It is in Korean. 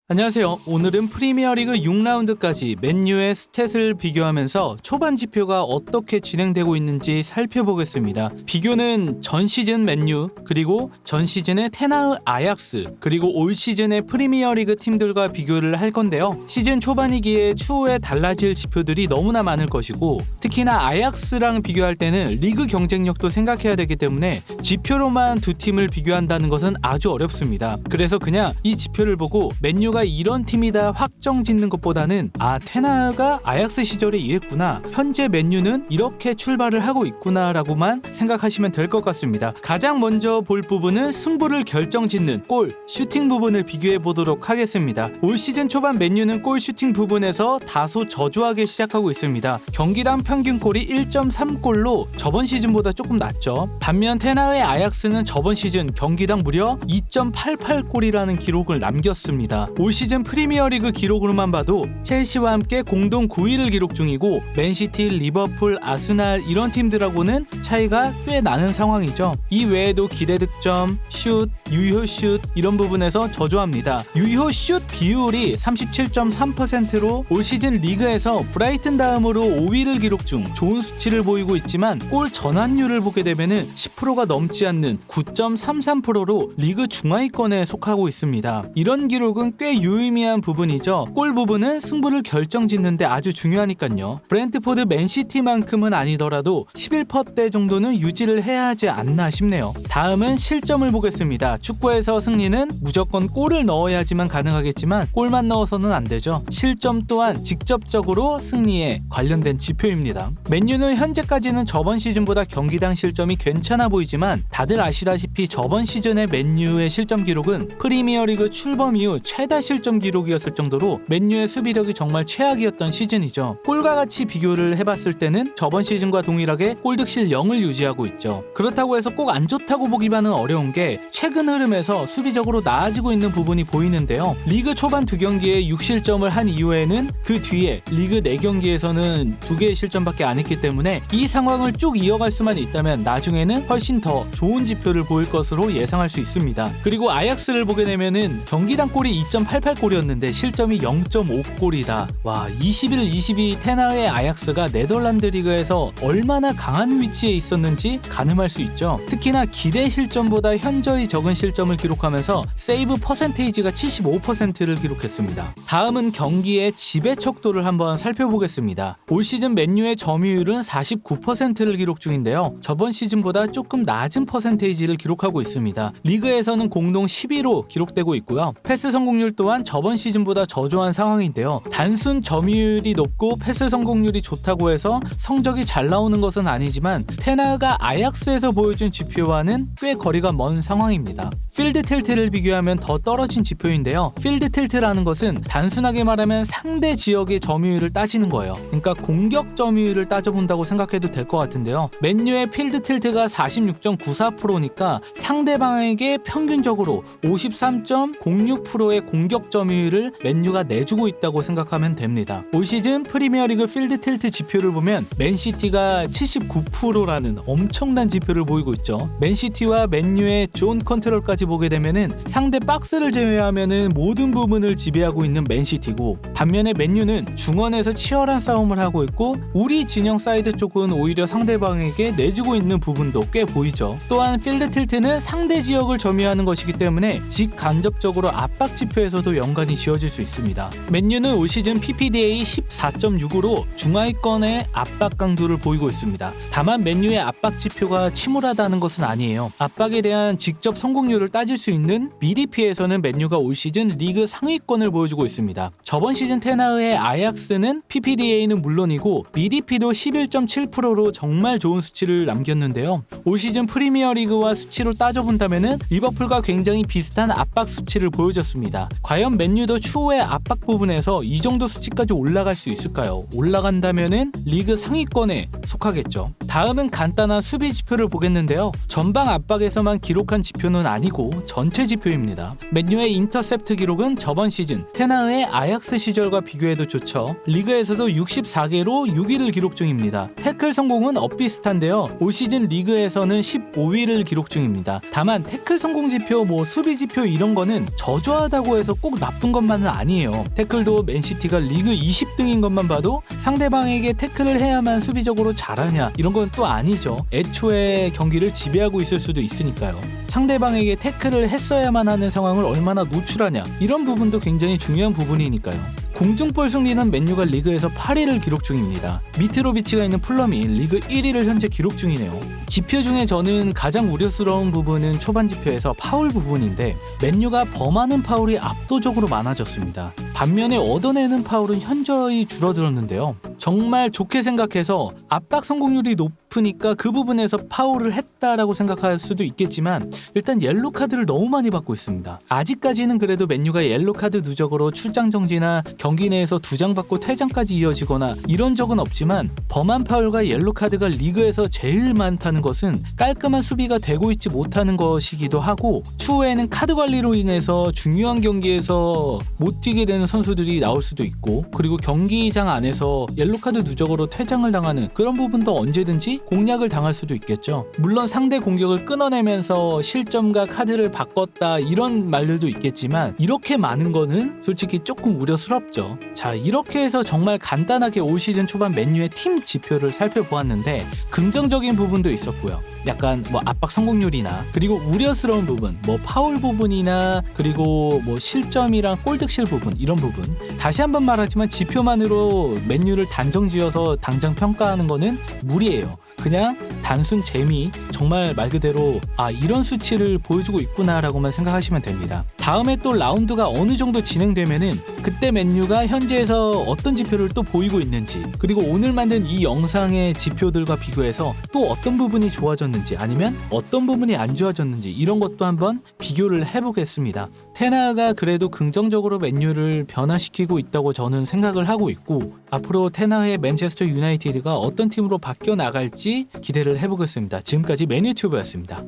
안녕하세요. 오늘은 프리미어리그 6라운드까지 맨유의 스탯을 비교하면서 초반 지표가 어떻게 진행되고 있는지 살펴보겠습니다. 비교는 전 시즌 맨유, 그리고 전 시즌의 테나흐 아약스, 그리고 올 시즌의 프리미어리그 팀들과 비교를 할 건데요. 시즌 초반이기에 추후에 달라질 지표들이 너무나 많을 것이고, 특히나 아약스랑 비교할 때는 리그 경쟁력도 생각해야 되기 때문에 지표로만 두 팀을 비교한다는 것은 아주 어렵습니다. 그래서 그냥 이 지표를 보고 맨유가 이런 팀이다 확정 짓는 것보다는 테나흐가 아약스 시절에 이랬구나, 현재 맨유는 이렇게 출발을 하고 있구나 라고만 생각하시면 될 것 같습니다. 가장 먼저 볼 부분은 승부를 결정짓는 골, 슈팅 부분을 비교해 보도록 하겠습니다. 올 시즌 초반 맨유는 골 슈팅 부분에서 다소 저조하게 시작하고 있습니다. 경기당 평균골이 1.3골로 저번 시즌보다 조금 낮죠. 반면 테나흐의 아약스는 저번 시즌 경기당 무려 2.88골이라는 기록을 남겼습니다. 올 시즌 프리미어리그 기록으로만 봐도 첼시와 함께 공동 9위를 기록 중이고, 맨시티, 리버풀, 아스날 이런 팀들하고는 차이가 꽤 나는 상황이죠. 이 외에도 기대 득점, 슛, 유효 슛 이런 부분에서 저조합니다. 유효 슛 비율이 37.3%로 올 시즌 리그에서 브라이튼 다음으로 5위를 기록 중 좋은 수치를 보이고 있지만, 골 전환율을 보게 되면은 10%가 넘지 않는 9.33%로 리그 중하위권에 속하고 있습니다. 이런 기록은 꽤 유의미한 부분이죠. 골 부분은 승부를 결정짓는데 아주 중요하니까요. 브랜트포드 맨시티만큼은 아니더라도 11%대 정도는 유지를 해야 하지 않나 싶네요. 다음은 실점을 보겠습니다. 축구에서 승리는 무조건 골을 넣어야지만 가능하겠지만 골만 넣어서는 안 되죠. 실점 또한 직접적으로 승리에 관련된 지표입니다. 맨유는 현재까지는 저번 시즌보다 경기당 실점이 괜찮아 보이지만, 다들 아시다시피 저번 시즌의 맨유의 실점 기록은 프리미어리그 출범 이후 최다 실점 기록이었을 정도로 맨유의 수비력이 정말 최악이었던 시즌이죠. 골과 같이 비교를 해봤을 때는 저번 시즌과 동일하게 골득실 0을 유지하고 있죠. 그렇다고 해서 꼭 안 좋다고 보기만은 어려운 게, 최근 흐름에서 수비적으로 나아지고 있는 부분이 보이는데요. 리그 초반 2경기에 6실점을 한 이후에는 그 뒤에 리그 4경기에서는 2개의 실점밖에 안 했기 때문에 이 상황을 쭉 이어갈 수만 있다면 나중에는 훨씬 더 좋은 지표를 보일 것으로 예상할 수 있습니다. 그리고 아약스를 보게 되면은 경기당 골이 2.88골이었는데 실점이 0.5골이다. 와, 21-22 테나흐의 아약스가 네덜란드 리그에서 얼마나 강한 위치에 있었는지 가늠할 수 있죠. 특히나 기대 실점보다 현저히 적은 실점을 기록하면서 세이브 퍼센테이지가 75%를 기록했습니다. 다음은 경기의 지배 척도를 한번 살펴보겠습니다. 올 시즌 맨유의 점유율은 49%를 기록 중인데요. 저번 시즌보다 조금 낮은 퍼센테이지를 기록하고 있습니다. 리그에서는 공동 10위로 기록되고 있고요. 패스 성공률 또한 저번 시즌보다 저조한 상황인데요. 단순 점유율이 높고 패스 성공률이 좋다고 해서 성적이 잘 나오는 것은 아니지만, 테나흐가 아약스에서 보여준 지표와는 꽤 거리가 먼 상황입니다. 필드 틸트를 비교하면 더 떨어진 지표인데요. 필드 틸트라는 것은 단순하게 말하면 상대 지역의 점유율을 따지는 거예요. 그러니까 공격 점유율을 따져본다고 생각해도 될 것 같은데요. 맨유의 필드 틸트가 46.94%니까 상대방에게 평균적으로 53.06%의 공격 점유율을 맨유가 내주고 있다고 생각하면 됩니다. 올 시즌 프리미어리그 필드 틸트 지표를 보면 맨시티가 79%라는 엄청난 지표를 보이고 있죠. 맨시티와 맨유의 존 컨트롤까지 보게 되면은 상대 박스를 제외하면은 모든 부분을 지배하고 있는 맨시티고, 반면에 맨유는 중원에서 치열한 싸움을 하고 있고, 우리 진영 사이드 쪽은 오히려 상대방에게 내주고 있는 부분도 꽤 보이죠. 또한 필드 틸트는 상대 지역을 점유하는 것이기 때문에 직간접적으로 압박 지표에서도 연관이 지어질 수 있습니다. 맨유는 올 시즌 PPDA 14.6으로 중하위권의 압박 강도를 보이고 있습니다. 다만 맨유의 압박 지표가 침울하다는 것은 아니에요. 압박에 대한 직접 성공률을 따질 수 있는 BDP에서는 맨유가 올 시즌 리그 상위권을 보여주고 있습니다. 저번 시즌 테나흐의 아약스는 PPDA는 물론이고 BDP도 11.7%로 정말 좋은 수치를 남겼는데요. 올 시즌 프리미어리그와 수치로 따져본다면은 리버풀과 굉장히 비슷한 압박 수치를 보여줬습니다. 과연 맨유도 추후의 압박 부분에서 이 정도 수치까지 올라갈 수 있을까요? 올라간다면은 리그 상위권에 속하겠죠. 다음은 간단한 수비 지표를 보겠는데요. 전방 압박에서만 기록한 지표는 아니고 지표 전체 지표입니다. 맨유의 인터셉트 기록은 저번 시즌 테나흐의 아약스 시절과 비교해도 좋죠. 리그에서도 64개로 6위를 기록 중입니다. 태클 성공은 엇비슷한데요. 올 시즌 리그에서는 15위를 기록 중입니다. 다만 태클 성공 지표, 수비 지표 이런 거는 저조하다고 해서 꼭 나쁜 것만은 아니에요. 태클도 맨시티가 리그 20등인 것만 봐도 상대방에게 태클을 해야만 수비적으로 잘하냐 이런 건 또 아니죠. 애초에 경기를 지배하고 있을 수도 있으니까요. 상대방에게 태클을 했어야만 하는 상황을 얼마나 노출하냐 이런 부분도 굉장히 중요한 부분이니까요. 공중볼 승리는 맨유가 리그에서 8위를 기록 중입니다. 미트로비치가 있는 풀럼이 리그 1위를 현재 기록 중이네요. 지표 중에 저는 가장 우려스러운 부분은 초반 지표에서 파울 부분인데 맨유가 범하는 파울이 압도적으로 많아졌습니다. 반면에 얻어내는 파울은 현저히 줄어들었는데요. 정말 좋게 생각해서 압박 성공률이 높으니까 그 부분에서 파울을 했다라고 생각할 수도 있겠지만 일단 옐로 카드를 너무 많이 받고 있습니다. 아직까지는 그래도 맨유가 옐로 카드 누적으로 출장 정지나 경기 내에서 2장 받고 퇴장까지 이어지거나 이런 적은 없지만 범한 파울과 옐로 카드가 리그에서 제일 많다는 것은 깔끔한 수비가 되고 있지 못하는 것이기도 하고 추후에는 카드 관리로 인해서 중요한 경기에서 못 뛰게 되는 선수들이 나올 수도 있고 그리고 경기장 안에서 옐로 카드 누적으로 퇴장을 당하는 그런 부분도 언제든지 공략을 당할 수도 있겠죠. 물론 상대 공격을 끊어내면서 실점과 카드를 바꿨다 이런 말들도 있겠지만 이렇게 많은 거는 솔직히 조금 우려스럽죠. 자, 이렇게 해서 정말 간단하게 올 시즌 초반 맨유의 팀 지표를 살펴보았는데 긍정적인 부분도 있었고요. 약간 압박 성공률이나 그리고 우려스러운 부분 파울 부분이나 그리고 실점이랑 골득실 부분 이런 부분 다시 한번 말하지만 지표만으로 맨유를 단정지어서 당장 평가하는 거는 무리예요. 그냥 단순 재미, 정말 말 그대로 이런 수치를 보여주고 있구나 라고만 생각하시면 됩니다. 다음에 또 라운드가 어느 정도 진행되면은 그때 맨유가 현재에서 어떤 지표를 또 보이고 있는지 그리고 오늘 만든 이 영상의 지표들과 비교해서 또 어떤 부분이 좋아졌는지 아니면 어떤 부분이 안 좋아졌는지 이런 것도 한번 비교를 해보겠습니다. 테나흐가 그래도 긍정적으로 맨유를 변화시키고 있다고 저는 생각을 하고 있고 앞으로 테나흐의 맨체스터 유나이티드가 어떤 팀으로 바뀌어 나갈지 기대를 해보겠습니다. 지금까지 맨유튜브였습니다.